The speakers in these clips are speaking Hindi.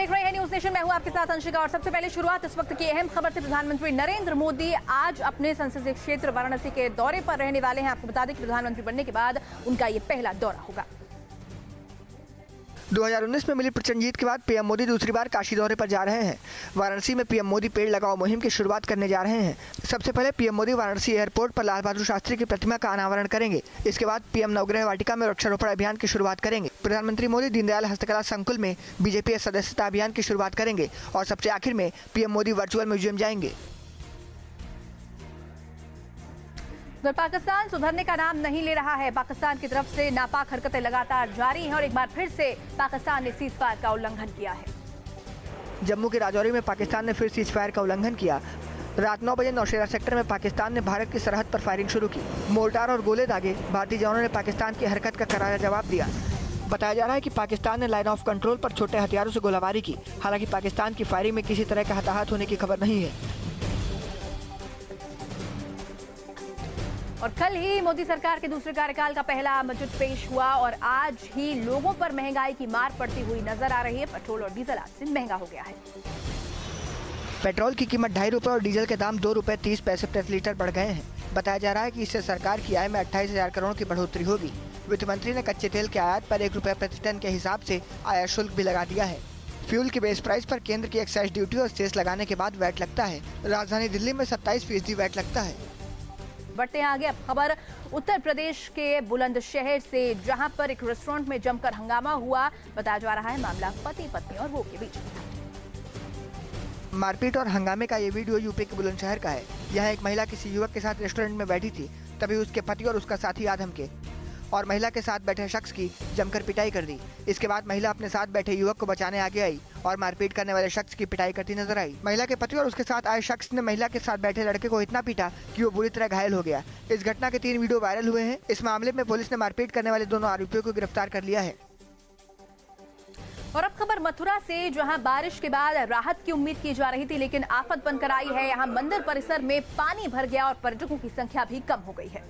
देख रहे हैं न्यूज नेशन। मैं हूं आपके साथ अंशिका और सबसे पहले शुरुआत इस वक्त की अहम खबर से। प्रधानमंत्री नरेंद्र मोदी आज अपने संसदीय क्षेत्र वाराणसी के दौरे पर रहने वाले हैं। आपको बता दें कि प्रधानमंत्री बनने के बाद उनका ये पहला दौरा होगा। 2019 में मिली प्रचंड जीत के बाद पीएम मोदी दूसरी बार काशी दौरे पर जा रहे हैं। वाराणसी में पीएम मोदी पेड़ लगाओ मुहिम की शुरुआत करने जा रहे हैं। सबसे पहले पीएम मोदी वाराणसी एयरपोर्ट पर लाल बहादुर शास्त्री की प्रतिमा का अनावरण करेंगे। इसके बाद पीएम नवग्रह वाटिका में वृक्षारोपण अभियान की शुरुआत करेंगे। प्रधानमंत्री मोदी दीनदयाल हस्तकला संकुल में बीजेपी सदस्यता अभियान की शुरुआत करेंगे और सबसे आखिर में पीएम मोदी वर्चुअल म्यूजियम जाएंगे। पाकिस्तान सुधरने का नाम नहीं ले रहा है। पाकिस्तान की तरफ से नापाक हरकतें लगातार जारी हैं और एक बार फिर से पाकिस्तान ने सीज फायर का उल्लंघन किया है। जम्मू के राजौरी में पाकिस्तान ने फिर सीज फायर का उल्लंघन किया। रात 9 बजे नौशेरा सेक्टर में पाकिस्तान ने भारत की सरहद पर फायरिंग शुरू की। मोर्टार और गोले दागे। भारतीय जवानों ने पाकिस्तान की हरकत का करारा जवाब दिया। बताया जा रहा है कि पाकिस्तान ने लाइन ऑफ कंट्रोल पर छोटे हथियारों से गोलाबारी की। हालांकि पाकिस्तान की फायरिंग में किसी तरह का हताहत होने की खबर नहीं है। और कल ही मोदी सरकार के दूसरे कार्यकाल का पहला बजट पेश हुआ और आज ही लोगों पर महंगाई की मार पड़ती हुई नजर आ रही है। पेट्रोल और डीजल आज से महंगा हो गया है। पेट्रोल की कीमत 2.5 रुपए और डीजल के दाम 2 रुपए 30 पैसे प्रति लीटर बढ़ गए हैं। बताया जा रहा है कि इससे सरकार की आय में 28,000 करोड़ की बढ़ोतरी होगी। वित्त मंत्री ने कच्चे तेल के आयात पर 1 रुपए प्रति टन के हिसाब से आयात शुल्क भी लगा दिया है। फ्यूल की बेस प्राइस पर केंद्र की एक्साइज ड्यूटी और सेस लगाने के बाद वैट लगता है। राजधानी दिल्ली में 27% वैट लगता है। बढ़ते हैं आगे। अब खबर उत्तर प्रदेश के बुलंदशहर से, जहां पर एक रेस्टोरेंट में जमकर हंगामा हुआ। बताया जा रहा है मामला पति पत्नी और वो के बीच था। मारपीट और हंगामे का ये वीडियो यूपी के बुलंदशहर का है। यहाँ एक महिला किसी युवक के साथ रेस्टोरेंट में बैठी थी, तभी उसके पति और उसका साथी आ धमके और महिला के साथ बैठे शख्स की जमकर पिटाई कर दी। इसके बाद महिला अपने साथ बैठे युवक को बचाने आगे आई और मारपीट करने वाले शख्स की पिटाई करती नजर आई। महिला के पति और उसके साथ आए शख्स ने महिला के साथ बैठे लड़के को इतना पीटा कि वो बुरी तरह घायल हो गया। इस घटना के 3 वीडियो वायरल हुए हैं। इस मामले में पुलिस ने मारपीट करने वाले दोनों आरोपियों को गिरफ्तार कर लिया है। और अब खबर मथुरा से, जहां बारिश के बाद राहत की उम्मीद की जा रही थी, लेकिन आफत बनकर आई है। यहां मंदिर परिसर में पानी भर गया और पर्यटकों की संख्या भी कम हो गई है।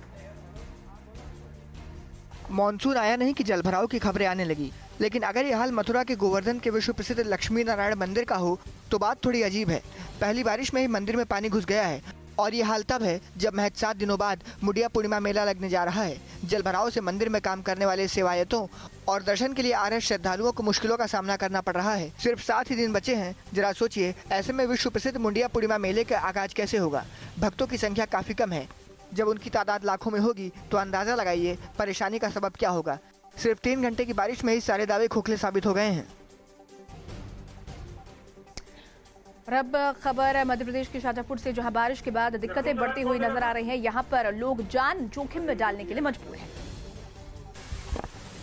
मॉनसून आया नहीं कि जलभराव की खबरें आने लगी, लेकिन अगर ये हाल मथुरा के गोवर्धन के विश्व प्रसिद्ध लक्ष्मी नारायण मंदिर का हो तो बात थोड़ी अजीब है। पहली बारिश में ही मंदिर में पानी घुस गया है और ये हाल तब है जब महज 7 दिनों बाद मुडिया पूर्णिमा मेला लगने जा रहा है। जलभराव से मंदिर में काम करने वाले सेवायतों और दर्शन के लिए आ रहे श्रद्धालुओं को मुश्किलों का सामना करना पड़ रहा है। सिर्फ 7 ही दिन बचे हैं। जरा सोचिए, ऐसे में विश्व प्रसिद्ध मुडिया पूर्णिमा मेले का आगाज कैसे होगा। भक्तों की संख्या काफी कम है। जब उनकी तादाद लाखों में होगी तो अंदाजा लगाइए परेशानी का सबब क्या होगा। सिर्फ 3 घंटे की बारिश में ही सारे दावे खोखले साबित हो गए हैं। और अब खबर मध्य प्रदेश के शाजापुर से, जहां बारिश के बाद दिक्कतें बढ़ती हुई नजर आ रही हैं। यहां पर लोग जान जोखिम में डालने के लिए मजबूर हैं।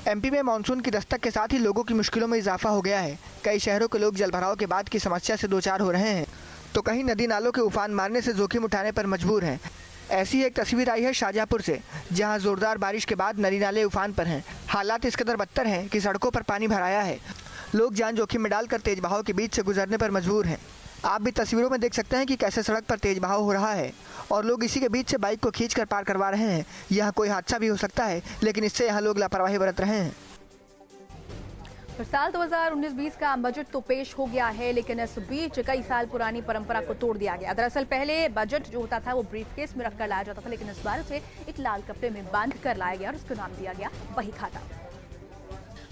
एमपी में मानसून की दस्तक के साथ ही लोगों की मुश्किलों में इजाफा हो गया है। कई शहरों के लोग जलभराव के बाद की समस्या से दो चार हो रहे हैं, तो कहीं नदी नालों के उफान मारने से जोखिम उठाने पर मजबूर हैं। ऐसी एक तस्वीर आई है शाजापुर से, जहां जोरदार बारिश के बाद नदी नाले उफान पर हैं। हालात इस कदर बदतर हैं कि सड़कों पर पानी भर आया है। लोग जान जोखिम में डालकर तेज बहाव के बीच से गुजरने पर मजबूर हैं। आप भी तस्वीरों में देख सकते हैं कि कैसे सड़क पर तेज बहाव हो रहा है और लोग इसी के बीच से बाइक को खींचकर पार करवा रहे हैं। यहाँ कोई हादसा भी हो सकता है, लेकिन इससे यहाँ लोग लापरवाही बरत रहे हैं। तो साल 2019-20 का बजट तो पेश हो गया है, लेकिन इस बीच कई साल पुरानी परंपरा को तोड़ दिया गया। दरअसल पहले बजट जो होता था वो ब्रीफकेस में रखकर लाया जाता था, लेकिन इस बार उसे एक लाल कपड़े में बांध कर लाया गया और उसको नाम दिया गया बही खाता।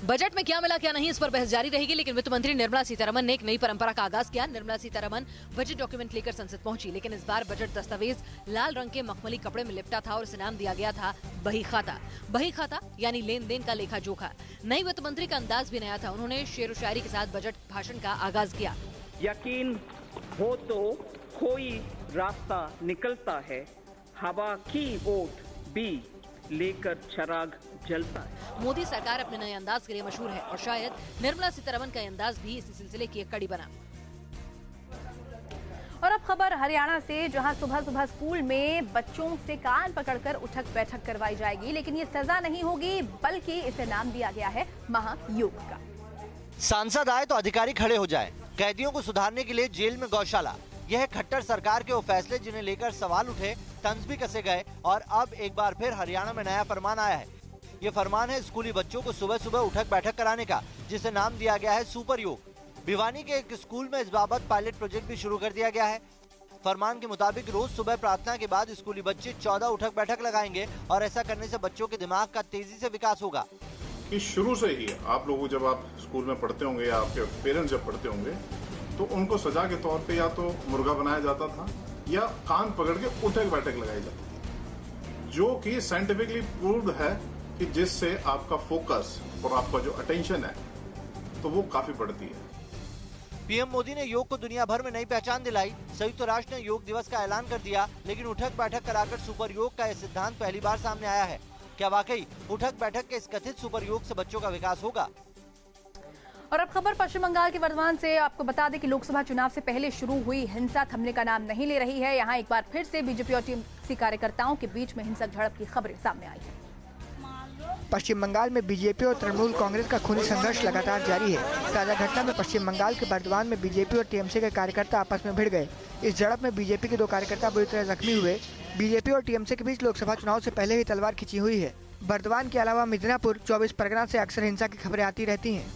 बजट में क्या मिला क्या नहीं, इस पर बहस जारी रहेगी, लेकिन वित्त मंत्री निर्मला सीतारमण ने एक नई परंपरा का आगाज किया। निर्मला सीतारमण बजट डॉक्यूमेंट लेकर संसद पहुंची, लेकिन इस बार बजट दस्तावेज लाल रंग के मखमली कपड़े में लिपटा था और इसे नाम दिया गया था बही खाता। बही खाता यानी लेन देन का लेखा जोखा। नई वित्त मंत्री का अंदाज भी नया था। उन्होंने शेर व शायरी के साथ बजट भाषण का आगाज किया। यकीन हो तो कोई रास्ता निकलता है, हवा की वोट भी लेकर चराग जलता है। मोदी सरकार अपने नए अंदाज के लिए मशहूर है और शायद निर्मला सीतारमण का अंदाज भी इसी सिलसिले की एक कड़ी बना। और अब खबर हरियाणा से, जहां सुबह सुबह स्कूल में बच्चों से कान पकड़कर उठक बैठक करवाई जाएगी, लेकिन ये सजा नहीं होगी, बल्कि इसे नाम दिया गया है महायोग का। सांसद आए तो अधिकारी खड़े हो जाए। कैदियों को सुधारने के लिए जेल में गौशाला। यह है खट्टर सरकार के वो फैसले जिन्हें लेकर सवाल उठे, तंज भी कसे गए और अब एक बार फिर हरियाणा में नया फरमान आया है। ये फरमान है स्कूली बच्चों को सुबह सुबह उठक बैठक कराने का, जिसे नाम दिया गया है सुपर योग। भिवानी के एक स्कूल में इस बाबत पायलट प्रोजेक्ट भी शुरू कर दिया गया है। फरमान के मुताबिक रोज सुबह प्रार्थना के बाद स्कूली बच्चे 14 उठक बैठक लगाएंगे और ऐसा करने से बच्चों के दिमाग का तेजी से विकास होगा। कि शुरू से ही आप लोगों जब आप स्कूल में पढ़ते होंगे या आपके पेरेंट्स जब पढ़ते होंगे तो उनको सजा के तौर पे या तो मुर्गा बनाया जाता था या कान पकड़ के उठक बैठक लगाई जाती थी, जो कि साइंटिफिकली प्रूव्ड है कि जिससे आपका फोकस और आपका जो अटेंशन है तो वो काफी बढ़ती है। पीएम मोदी ने योग को दुनिया भर में नई पहचान दिलाई। संयुक्त राष्ट्र ने योग दिवस का ऐलान कर दिया, लेकिन उठक बैठक कराकर सुपर योग का यह सिद्धांत पहली बार सामने आया है। क्या वाकई उठक बैठक के इस कथित सुपर योग से बच्चों का विकास होगा? और अब खबर पश्चिम बंगाल के वर्धमान से। आपको बता दें कि लोकसभा चुनाव से पहले शुरू हुई हिंसा थमने का नाम नहीं ले रही है। यहाँ एक बार फिर से बीजेपी और टीएमसी कार्यकर्ताओं के बीच में हिंसक झड़प की खबरें सामने आई है। पश्चिम बंगाल में बीजेपी और तृणमूल कांग्रेस का खूनी संघर्ष लगातार जारी है। ताजा घटना में पश्चिम बंगाल के बर्धमान में बीजेपी और टीएमसी के कार्यकर्ता आपस में भिड़ गए। इस झड़प में बीजेपी के 2 कार्यकर्ता बुरी तरह जख्मी हुए। बीजेपी और टीएमसी के बीच लोकसभा चुनाव से पहले ही तलवार खिंची हुई है। बर्धमान के अलावा मिदनापुर, 24 परगना से अक्सर हिंसा की खबरें आती रहती हैं।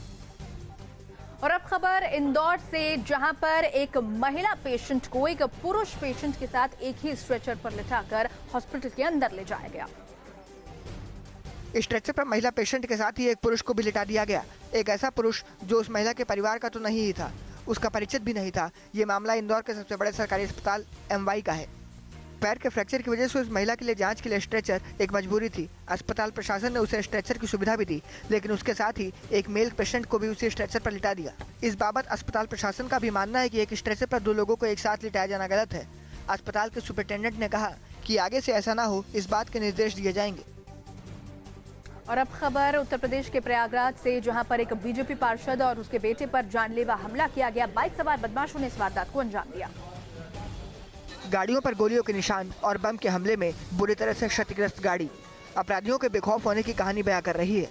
और अब खबर इंदौर से, जहां पर एक महिला पेशेंट को एक पुरुष पेशेंट के साथ एक ही स्ट्रेचर पर लिटाकर हॉस्पिटल के अंदर ले जाया गया। स्ट्रेचर पर महिला पेशेंट के साथ ही एक पुरुष को भी लिटा दिया गया। एक ऐसा पुरुष जो उस महिला के परिवार का तो नहीं ही था, उसका परिचित भी नहीं था। ये मामला इंदौर के सबसे बड़े सरकारी अस्पताल MY का है। पैर के फ्रैक्चर की वजह से उस महिला के लिए जांच के लिए स्ट्रेचर एक मजबूरी थी। अस्पताल प्रशासन ने उसे स्ट्रेचर की सुविधा भी दी, लेकिन उसके साथ ही एक मेल पेशेंट को भी उसी स्ट्रेचर पर लिटा दिया। इस बाबत अस्पताल प्रशासन का भी मानना है कि एक स्ट्रेचर पर 2 लोगों को एक साथ लिटाया जाना गलत है। अस्पताल के सुपरिटेंडेंट ने कहा कि आगे से ऐसा ना हो, इस बात के निर्देश दिए जाएंगे। और अब खबर उत्तर प्रदेश के प्रयागराज से, जहां पर एक बीजेपी पार्षद और उसके बेटे पर जानलेवा हमला किया गया। बाइक सवार बदमाशों ने इस वारदात को अंजाम दिया। गाड़ियों पर गोलियों के निशान और बम के हमले में बुरी तरह से क्षतिग्रस्त गाड़ी अपराधियों के बेखौफ होने की कहानी बयां कर रही है।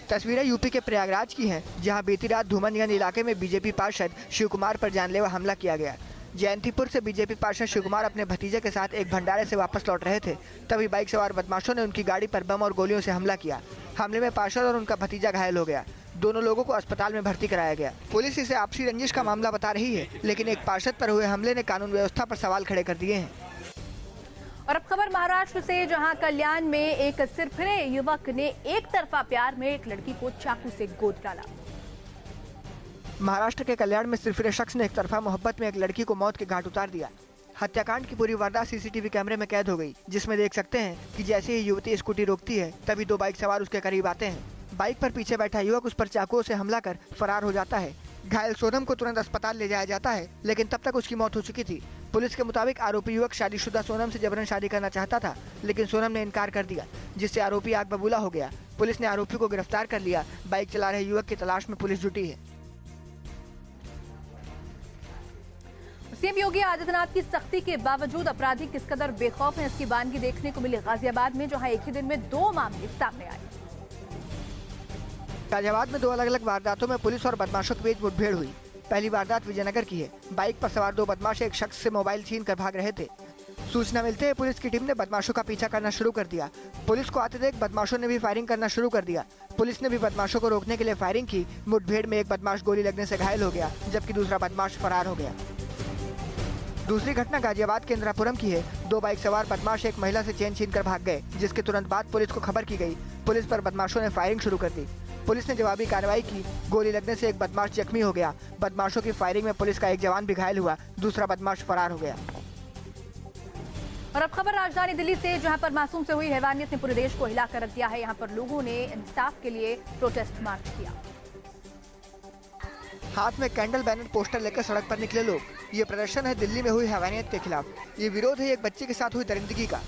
तस्वीरें यूपी के प्रयागराज की हैं, जहां बीती रात धूमनगंज इलाके में बीजेपी पार्षद शिव कुमार पर जानलेवा हमला किया गया। जयंतीपुर से बीजेपी पार्षद शिव कुमार अपने भतीजे के साथ एक भंडारे से वापस लौट रहे थे, तभी बाइक सवार बदमाशों ने उनकी गाड़ी पर बम और गोलियों से हमला किया। हमले में पार्षद और उनका भतीजा घायल हो गया। दोनों लोगों को अस्पताल में भर्ती कराया गया। पुलिस इसे आपसी रंजिश का मामला बता रही है, लेकिन एक पार्षद पर हुए हमले ने कानून व्यवस्था पर सवाल खड़े कर दिए हैं। और अब खबर महाराष्ट्र से, जहां कल्याण में एक सिरफिरे युवक ने एक तरफा प्यार में एक लड़की को चाकू से गोद डाला। महाराष्ट्र के कल्याण में सिरफिरे शख्स ने एक तरफा मोहब्बत में एक लड़की को मौत के घाट उतार दिया। हत्याकांड की पूरी वारदात सीसीटीवी कैमरे में कैद हो गई, जिसमें देख सकते हैं कि जैसे ही युवती स्कूटी रोकती है, तभी 2 बाइक सवार उसके करीब आते हैं। बाइक पर पीछे बैठा युवक उस पर चाकुओं से हमला कर फरार हो जाता है। घायल सोनम को तुरंत अस्पताल ले जाया जाता है, लेकिन तब तक उसकी मौत हो चुकी थी। पुलिस के मुताबिक आरोपी युवक शादीशुदा सोनम से जबरन शादी करना चाहता था, लेकिन सोनम ने इनकार कर दिया, जिससे आरोपी आग बबूला हो गया। पुलिस ने आरोपी को गिरफ्तार कर लिया। बाइक चला रहे युवक की तलाश में पुलिस जुटी है। सीएम योगी आदित्यनाथ की सख्ती के बावजूद अपराधी किस कदर बेखौफ हैं, इसकी वानगी देखने को मिली गाजियाबाद में, जहां एक ही दिन में 2 मामले सामने आए। गाजियाबाद में 2 अलग-अलग वारदातों में पुलिस और बदमाशों के बीच मुठभेड़ हुई। पहली वारदात विजयनगर की है। बाइक पर सवार 2 बदमाश एक शख्स से मोबाइल छीन कर भाग रहे थे। सूचना मिलते ही पुलिस की टीम ने बदमाशों का पीछा करना शुरू कर दिया। पुलिस को आते देख बदमाशों ने भी फायरिंग करना शुरू कर दिया। पुलिस ने भी बदमाशों को रोकने के लिए फायरिंग की। मुठभेड़ में एक बदमाश गोली लगने से घायल हो गया, जबकि दूसरा बदमाश फरार हो गया। दूसरी घटना गाजियाबाद के इंद्रापुरम की है। 2 बाइक सवार बदमाश एक महिला से चेन छीनकर भाग गए, जिसके तुरंत बाद पुलिस को खबर की गई। पुलिस पर बदमाशों ने फायरिंग शुरू कर दी। पुलिस ने जवाबी कार्रवाई की। गोली लगने से एक बदमाश जख्मी हो गया। बदमाशों की फायरिंग में पुलिस का एक जवान भी घायल हुआ, दूसरा बदमाश फरार हो गया। और अब खबर राजधानी दिल्ली से, जहां पर मासूम से हुई हैवानियत ने पूरे देश को हिलाकर रख दिया है। यहां पर लोगों ने इंसाफ के लिए प्रोटेस्ट मार्च किया। हाथ में कैंडल बैनर पोस्टर लेकर सड़क पर निकले लोग। ये प्रदर्शन है दिल्ली में हुई हैवानियत के खिलाफ। ये विरोध है एक बच्चे के साथ हुई दरिंदगी का।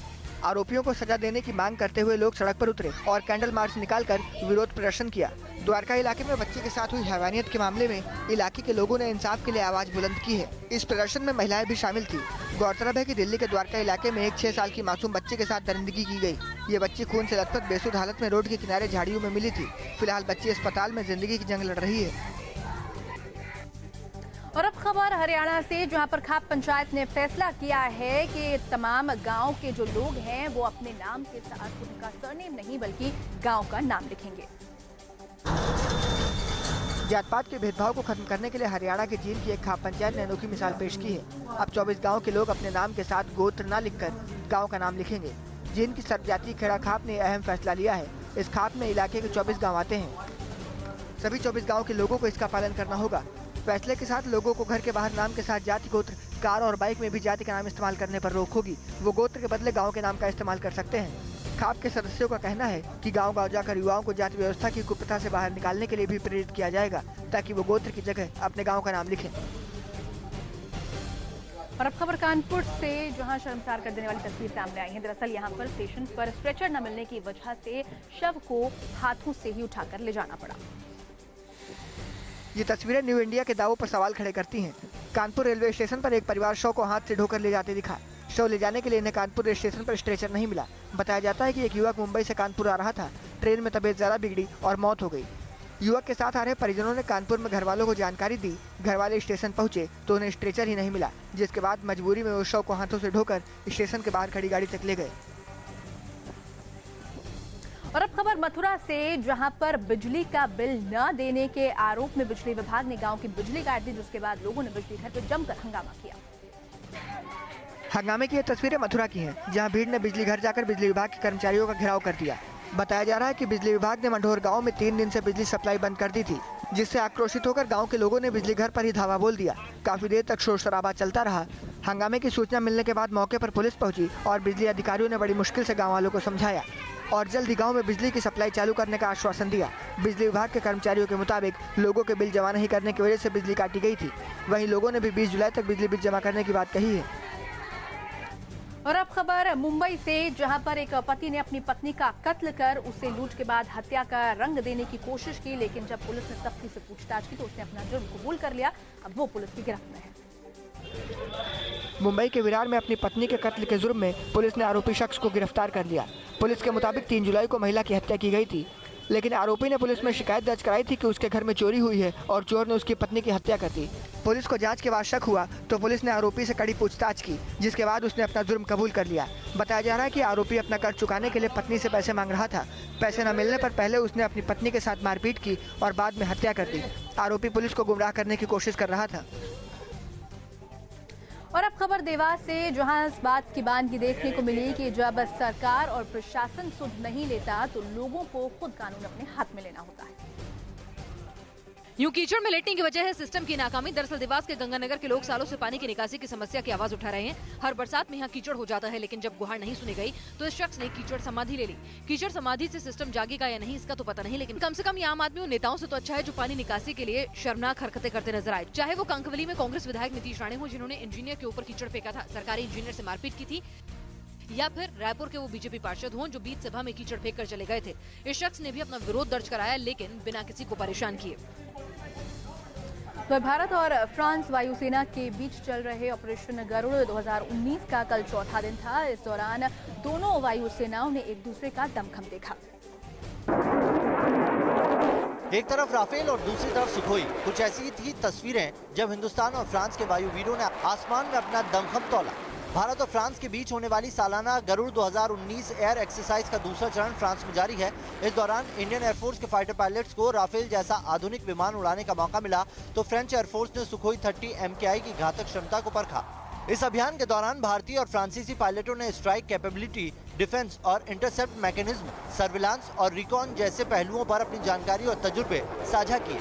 आरोपियों को सजा देने की मांग करते हुए लोग सड़क पर उतरे और कैंडल मार्च निकालकर विरोध प्रदर्शन किया। द्वारका इलाके में बच्चे के साथ हुई हैवानियत के मामले में इलाके के लोगों ने इंसाफ के लिए आवाज बुलंद की है। इस प्रदर्शन में महिलाएं भी शामिल थी। गौरतलब है कि दिल्ली के द्वारका इलाके में एक 6 साल की मासूम बच्चे के साथ दरिंदगी की गई। ये बच्ची खून से लथपथ बेसुध हालत में रोड के किनारे झाड़ियों में मिली थी। फिलहाल बच्ची अस्पताल में जिंदगी की जंग लड़ रही है। और अब खबर हरियाणा से, जहां पर खाप पंचायत ने फैसला किया है कि तमाम गांव के जो लोग हैं वो अपने नाम के साथ उनका सरनेम नहीं बल्कि गांव का नाम लिखेंगे। जात पात के भेदभाव को खत्म करने के लिए हरियाणा के जींद की एक खाप पंचायत ने अनोखी मिसाल पेश की है। अब 24 गाँव के लोग अपने नाम के साथ गोत्र न लिखकर गाँव का नाम लिखेंगे। जींद की सर्वजातीय खेड़ा खाप ने अहम फैसला लिया है। इस खाप में इलाके के 24 गाँव आते हैं। सभी 24 गाँव के लोगों को इसका पालन करना होगा। फैसले के साथ लोगों को घर के बाहर नाम के साथ जाति, गोत्र, कार और बाइक में भी जाति का नाम इस्तेमाल करने पर रोक होगी। वो गोत्र के बदले गांव के नाम का इस्तेमाल कर सकते हैं। खाप के सदस्यों का कहना है कि गांव-गांव जाकर युवाओं को जाति व्यवस्था की कुप्रथा से बाहर निकालने के लिए भी प्रेरित किया जाएगा, ताकि वो गोत्र की जगह अपने गाँव का नाम लिखें। और अब खबर कानपुर से, जहां शर्मसार कर देने वाली तस्वीर सामने आई है। दरअसल यहां पर स्टेशन पर स्ट्रेचर न मिलने की वजह से शव को हाथों से ही उठाकर ले जाना पड़ा। ये तस्वीरें न्यू इंडिया के दावों पर सवाल खड़े करती हैं। कानपुर रेलवे स्टेशन पर एक परिवार शव को हाथ से ढोकर ले जाते दिखा। शव ले जाने के लिए इन्हें कानपुर स्टेशन पर स्ट्रेचर नहीं मिला। बताया जाता है कि एक युवक मुंबई से कानपुर आ रहा था। ट्रेन में तबीयत ज़्यादा बिगड़ी और मौत हो गई। युवक के साथ आ रहे परिजनों ने कानपुर में घर वालों को जानकारी दी। घर वाले स्टेशन पहुंचे तो उन्हें स्ट्रेचर ही नहीं मिला, जिसके बाद मजबूरी में उस शव को हाथों से ढोकर स्टेशन के बाहर खड़ी गाड़ी तक ले गए। और अब खबर मथुरा से, जहां पर बिजली का बिल न देने के आरोप में बिजली विभाग ने गांव की बिजली काट दी, जिसके बाद लोगों ने बिजली घर पर जमकर हंगामा किया। हंगामे की ये तस्वीरें मथुरा की हैं, जहां भीड़ ने बिजली घर जाकर बिजली विभाग के कर्मचारियों का घेराव कर दिया। बताया जा रहा है कि बिजली विभाग ने मंढोर गांव में 3 दिन से बिजली सप्लाई बंद कर दी थी, जिससे आक्रोशित होकर गांव के लोगों ने बिजली घर पर ही धावा बोल दिया। काफी देर तक शोर शराबा चलता रहा। हंगामे की सूचना मिलने के बाद मौके पर पुलिस पहुंची और बिजली अधिकारियों ने बड़ी मुश्किल से गाँव वालों को समझाया और जल्द ही गांव में बिजली की सप्लाई चालू करने का आश्वासन दिया। बिजली विभाग के कर्मचारियों के मुताबिक लोगों के बिल जमा नहीं करने की वजह से बिजली काटी गई थी। वहीं लोगों ने भी 20 जुलाई तक बिजली बिल जमा करने की बात कही है। और अब खबर मुंबई से, जहां पर एक पति ने अपनी पत्नी का कत्ल कर उसे लूट के बाद हत्या का रंग देने की कोशिश की, लेकिन जब पुलिस ने सख्ती से पूछताछ की तो उसने अपना जुर्म कबूल कर लिया। अब वो पुलिस की गिरफ्त में है। मुंबई के विरार में अपनी पत्नी के कत्ल के जुर्म में पुलिस ने आरोपी शख्स को गिरफ्तार कर लिया। पुलिस के मुताबिक 3 जुलाई को महिला की हत्या की गई थी, लेकिन आरोपी ने पुलिस में शिकायत दर्ज कराई थी कि उसके घर में चोरी हुई है और चोर ने उसकी पत्नी की हत्या कर दी। पुलिस को जांच के बाद शक हुआ तो पुलिस ने आरोपी से कड़ी पूछताछ की, जिसके बाद उसने अपना जुर्म कबूल कर लिया। बताया जा रहा है कि आरोपी अपना कर्ज चुकाने के लिए पत्नी से पैसे मांग रहा था। पैसे न मिलने पर पहले उसने अपनी पत्नी के साथ मारपीट की और बाद में हत्या कर दी। आरोपी पुलिस को गुमराह करने की कोशिश कर रहा था। और अब खबर देवास से, जहां इस बात की बानगी देखने को मिली कि जब सरकार और प्रशासन सुध नहीं लेता तो लोगों को खुद कानून अपने हाथ में लेना होता है। यूं कीचड़ में लेटने की वजह है सिस्टम की नाकामी। दरअसल देवास के गंगानगर के लोग सालों से पानी की निकासी की समस्या की आवाज उठा रहे हैं। हर बरसात में यहाँ कीचड़ हो जाता है, लेकिन जब गुहार नहीं सुनी गई तो इस शख्स ने कीचड़ समाधि ले ली। कीचड़ समाधि से सिस्टम जागेगा या नहीं इसका तो पता नहीं, लेकिन कम से कम ये आम आदमी और नेताओं से तो अच्छा है जो पानी निकासी के लिए शर्मनाक हरकतें करते नजर आए। चाहे वो कंकवली में कांग्रेस विधायक नीतीश राणे हो, जिन्होंने इंजीनियर के ऊपर कीचड़ फेंका था, सरकारी इंजीनियर से मारपीट की थी, या फिर रायपुर के वो बीजेपी पार्षद हों जो बीच सभा में कीचड़ फेंक कर चले गए थे। इस शख्स ने भी अपना विरोध दर्ज कराया, लेकिन बिना किसी को परेशान किए। तो भारत और फ्रांस वायुसेना के बीच चल रहे ऑपरेशन गरुड़ 2019 का कल चौथा दिन था। इस दौरान दोनों वायुसेनाओं ने एक दूसरे का दमखम देखा। एक तरफ राफेल और दूसरी तरफ सुखोई। कुछ ऐसी ही थी तस्वीरें जब हिंदुस्तान और फ्रांस के वायुवीरों ने आसमान में अपना दमखम तौला। भारत और फ्रांस के बीच होने वाली सालाना गरुड़ 2019 एयर एक्सरसाइज का दूसरा चरण फ्रांस में जारी है। इस दौरान इंडियन एयरफोर्स के फाइटर पायलट्स को राफेल जैसा आधुनिक विमान उड़ाने का मौका मिला, तो फ्रेंच एयरफोर्स ने सुखोई 30 MKI की घातक क्षमता को परखा। इस अभियान के दौरान भारतीय और फ्रांसीसी पायलटों ने स्ट्राइक कैपेबिलिटी, डिफेंस और इंटरसेप्ट मैकेनिज्म, सर्विलांस और रिकॉन जैसे पहलुओं पर अपनी जानकारी और तजुर्बे साझा किए।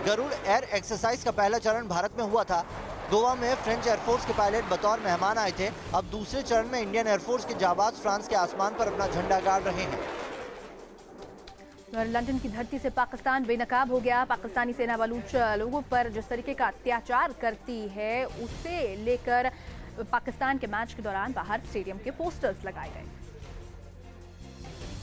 गरुड़ एयर एक्सरसाइज का पहला चरण भारत में हुआ था। गोवा में फ्रेंच एयरफोर्स के पायलट बतौर मेहमान आए थे। अब दूसरे चरण में इंडियन एयरफोर्स के जाबाज फ्रांस के आसमान पर अपना झंडा गाड़ रहे हैं। और लंदन की धरती से पाकिस्तान बेनकाब हो गया। पाकिस्तानी सेना बलूच लोगों पर जिस तरीके का अत्याचार करती है, उसे लेकर पाकिस्तान के मैच के दौरान बाहर स्टेडियम के पोस्टर्स लगाए गए।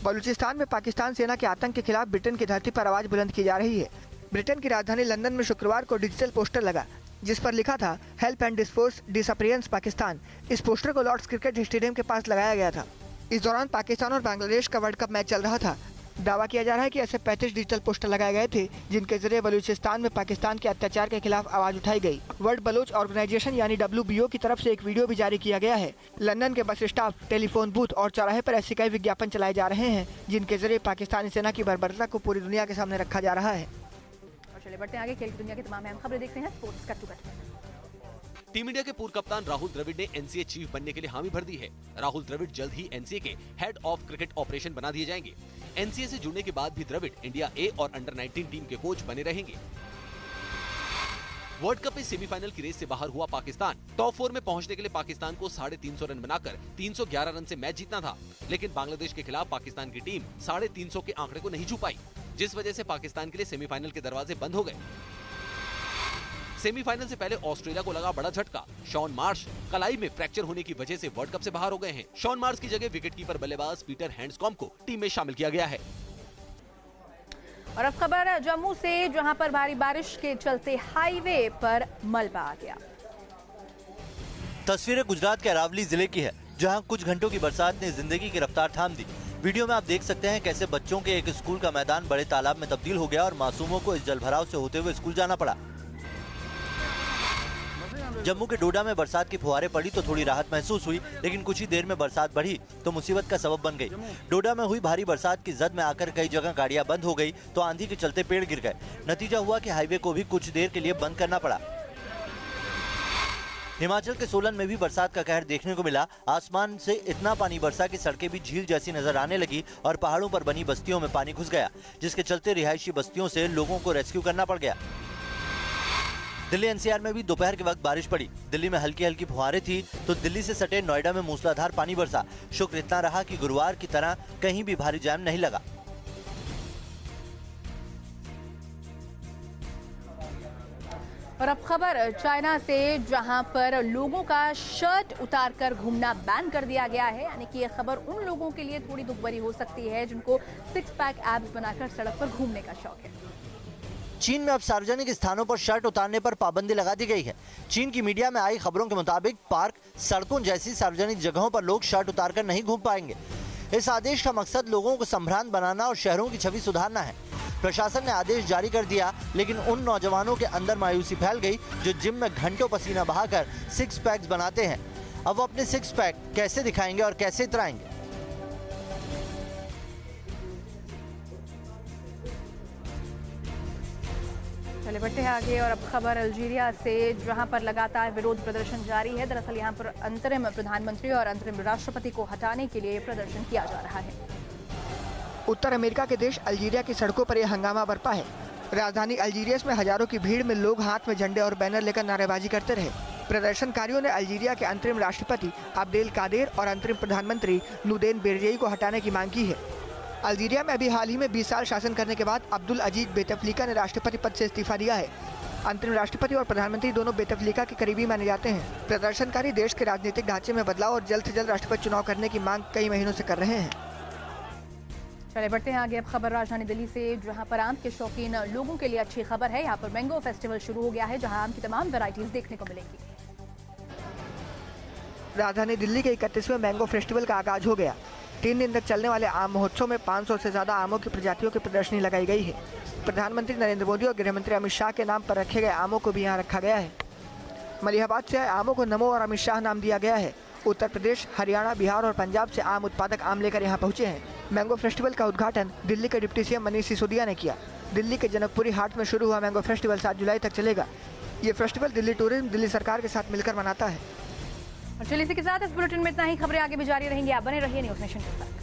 बलूचिस्तान में पाकिस्तान सेना के आतंक के खिलाफ ब्रिटेन की धरती पर आवाज बुलंद की जा रही है। ब्रिटेन की राजधानी लंदन में शुक्रवार को डिजिटल पोस्टर लगा, जिस पर लिखा था help and dispose disappearance Pakistan. इस पोस्टर को लॉर्ड्स क्रिकेट स्टेडियम के पास लगाया गया था। इस दौरान पाकिस्तान और बांग्लादेश का वर्ल्ड कप मैच चल रहा था। दावा किया जा रहा है कि ऐसे 35 डिजिटल पोस्टर लगाए गए थे, जिनके जरिए बलूचिस्तान में पाकिस्तान के अत्याचार के खिलाफ आवाज उठाई गई। वर्ल्ड बलोच ऑर्गेनाइजेशन यानी WBO की तरफ से एक वीडियो भी जारी किया गया है। लंदन के बस स्टॉप, टेलीफोन बूथ और चौराहे पर ऐसे कई विज्ञापन चलाए जा रहे हैं, जिनके जरिए पाकिस्तानी सेना की बर्बरता को पूरी दुनिया के सामने रखा जा रहा है। चलिए बढ़ते हैं आगे, खेल की दुनिया की तमाम अहम खबरें देखते हैं sports cut to cut. Team India के पूर्व कप्तान राहुल द्रविड़ ने एनसीए चीफ बनने के लिए हामी भर दी है। राहुल द्रविड़ जल्द ही एनसीए के हेड ऑफ क्रिकेट ऑपरेशन बना दिए जाएंगे। एनसीए से जुड़ने के बाद भी द्रविड़ इंडिया ए और अंडर 19 टीम के कोच बने रहेंगे। वर्ल्ड कप में सेमीफाइनल की रेस से बाहर हुआ पाकिस्तान। टॉप 4 में पहुंचने के लिए पाकिस्तान को 350 रन बनाकर 311 रन से मैच जीतना था, लेकिन बांग्लादेश के खिलाफ पाकिस्तान की टीम 350 के आंकड़े को नहीं छू पाई, जिस वजह से पाकिस्तान के लिए सेमीफाइनल के दरवाजे बंद हो गए। सेमीफाइनल से पहले ऑस्ट्रेलिया को लगा बड़ा झटका। शॉन मार्श कलाई में फ्रैक्चर होने की वजह से वर्ल्ड कप से बाहर हो गए हैं। शॉन मार्श की जगह विकेटकीपर बल्लेबाज पीटर हैंड्सकॉम्ब को टीम में शामिल किया गया है। और अब खबर जम्मू से, जहां पर भारी बारिश के चलते हाईवे पर मलबा आ गया। तस्वीरें गुजरात के अरावली जिले की है, जहां कुछ घंटों की बरसात ने जिंदगी की रफ्तार थाम दी। वीडियो में आप देख सकते हैं कैसे बच्चों के एक स्कूल का मैदान बड़े तालाब में तब्दील हो गया और मासूमों को इस जलभराव से होते हुए स्कूल जाना पड़ा। जम्मू के डोडा में बरसात की फुहारें पड़ी तो थोड़ी राहत महसूस हुई, लेकिन कुछ ही देर में बरसात बढ़ी तो मुसीबत का सबब बन गई। डोडा में हुई भारी बरसात की जद में आकर कई जगह गाड़ियां बंद हो गई तो आंधी के चलते पेड़ गिर गए। नतीजा हुआ कि हाईवे को भी कुछ देर के लिए बंद करना पड़ा। हिमाचल के सोलन में भी बरसात का कहर देखने को मिला। आसमान से इतना पानी बरसा कि सड़कें भी झील जैसी नजर आने लगी और पहाड़ों पर बनी बस्तियों में पानी घुस गया, जिसके चलते रिहायशी बस्तियों से लोगों को रेस्क्यू करना पड़ गया। दिल्ली एनसीआर में भी दोपहर के वक्त बारिश पड़ी। दिल्ली में हल्की हल्की फुहारें थी तो दिल्ली से सटे नोएडा में मूसलाधार पानी बरसा। शुक्र इतना रहा कि गुरुवार की तरह कहीं भी भारी जाम नहीं लगा। और अब खबर चाइना से, जहां पर लोगों का शर्ट उतारकर घूमना बैन कर दिया गया है। यानी कि यह खबर उन लोगों के लिए थोड़ी दुख भरी हो सकती है जिनको 6 पैक एब्स बनाकर सड़क पर घूमने का शौक है। चीन में अब सार्वजनिक स्थानों पर शर्ट उतारने पर पाबंदी लगा दी गई है। चीन की मीडिया में आई खबरों के मुताबिक पार्क, सड़कों जैसी सार्वजनिक जगहों पर लोग शर्ट उतारकर नहीं घूम पाएंगे। इस आदेश का मकसद लोगों को संभ्रांत बनाना और शहरों की छवि सुधारना है। प्रशासन ने आदेश जारी कर दिया, लेकिन उन नौजवानों के अंदर मायूसी फैल गई जो जिम में घंटों पसीना बहाकर 6 पैक्स बनाते हैं। अब वो अपने 6 पैक कैसे दिखाएंगे और कैसे इतराएंगे? चले बढ़ते हैं आगे और अब खबर अल्जीरिया से, जहां पर लगातार विरोध प्रदर्शन जारी है। दरअसल यहां पर अंतरिम प्रधानमंत्री और अंतरिम राष्ट्रपति को हटाने के लिए प्रदर्शन किया जा रहा है। उत्तर अमेरिका के देश अल्जीरिया की सड़कों पर यह हंगामा बरपा है। राजधानी अल्जीरियस में हजारों की भीड़ में लोग हाथ में झंडे और बैनर लेकर नारेबाजी करते रहे। प्रदर्शनकारियों ने अल्जीरिया के अंतरिम राष्ट्रपति अब्देल कादेर और अंतरिम प्रधानमंत्री नूदेन बेरजेई को हटाने की मांग की है। अल्जीरिया में अभी हाल ही में 20 साल शासन करने के बाद अब्दुल अजीज बेतफ्लिका ने राष्ट्रपति पद से इस्तीफा दिया है। अंतरिम राष्ट्रपति और प्रधानमंत्री दोनों बेतफ्लिका के करीबी माने जाते हैं। प्रदर्शनकारी देश के राजनीतिक ढांचे में बदलाव और जल्द से जल्द राष्ट्रपति चुनाव करने की मांग कई महीनों से कर रहे हैं। चले बढ़ते हैं आगे। अब खबर राजधानी दिल्ली से, जहां पर आम के शौकीन लोगों के लिए अच्छी खबर है। यहाँ पर मैंगो फेस्टिवल शुरू हो गया है, जहां आम की तमाम वैरायटीज देखने को मिलेंगी। राजधानी दिल्ली के 31वें मैंगो फेस्टिवल का आगाज हो गया। 3 दिन तक चलने वाले आम महोत्सव में 500 से ज्यादा आमों की प्रजातियों की प्रदर्शनी लगाई गई है। प्रधानमंत्री नरेंद्र मोदी और गृह मंत्री अमित शाह के नाम पर रखे गए आमों को भी यहाँ रखा गया है। मलिहाबाद से आए आमों को नमो और अमित शाह नाम दिया गया है। उत्तर प्रदेश, हरियाणा, बिहार और पंजाब से आम उत्पादक आम लेकर यहाँ पहुँचे हैं। मैंगो फेस्टिवल का उद्घाटन दिल्ली के डिप्टी सीएम मनीष सिसोदिया ने किया। दिल्ली के जनकपुरी हाट में शुरू हुआ मैंगो फेस्टिवल 7 जुलाई तक चलेगा। ये फेस्टिवल दिल्ली टूरिज्म दिल्ली सरकार के साथ मिलकर मनाता है। और चलिए इसी के साथ इस बुलेटिन में इतना ही। खबरें आगे भी जारी रहेंगी, आप बने रहिए न्यूज़ नेशन के साथ।